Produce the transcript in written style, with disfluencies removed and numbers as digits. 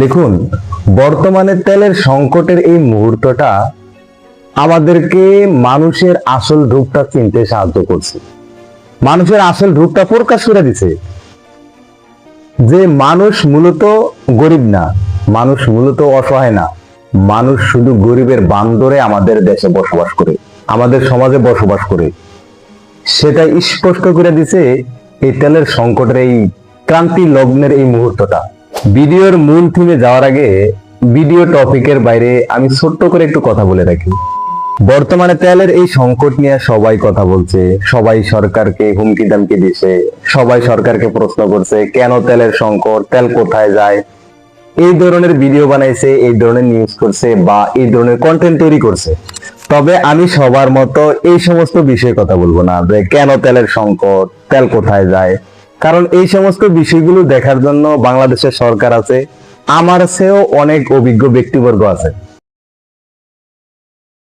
দেখুন, বর্তমানে তেলের সংকটের এই মুহূর্তটা আমাদেরকে মানুষের আসল রূপটা চিনতে সাহায্য করছে। মানুষের আসল রূপটা প্রকাশ করে দিছে যে মানুষ মূলত গরিব না, মানুষ মূলত অসহায় না, মানুষ শুধু গরিবের বান্দরে আমাদের দেশে বসবাস করে, আমাদের সমাজে বসবাস করে। সেটা স্পষ্ট করে দিছে এই তেলের সংকটের এই ক্রান্তি লগ্নের এই মুহূর্তটা। ভিডিওর মূল থিমে যাওয়ার আগে ভিডিও টপিকের বাইরে আমি ছোট্ট করে একটু কথা বলে রাখি। বর্তমানে তেলের এই সংকট নিয়ে সবাই কথা বলছে, সবাই সরকারকে হুমকি দামকি দিছে, সবাই সরকারকে প্রশ্ন করছে কেন তেলের সংকট, তেল কোথায় যায়। এই ধরনের ভিডিও বানাইছে, এই ধরনের নিউজ করছে বা এই ধরনের কন্টেন্ট তৈরি করছে। তবে আমি সবার মতো এই সমস্ত বিষয়ে কথা বলবো না যে কেন তেলের সংকট, তেল কোথায় যায়। কারণ এই সমস্ত বিষয়গুলো দেখার জন্য বাংলাদেশের সরকার আছে, আমার চেয়েও অনেক অভিজ্ঞ ব্যক্তিবর্গ আছে।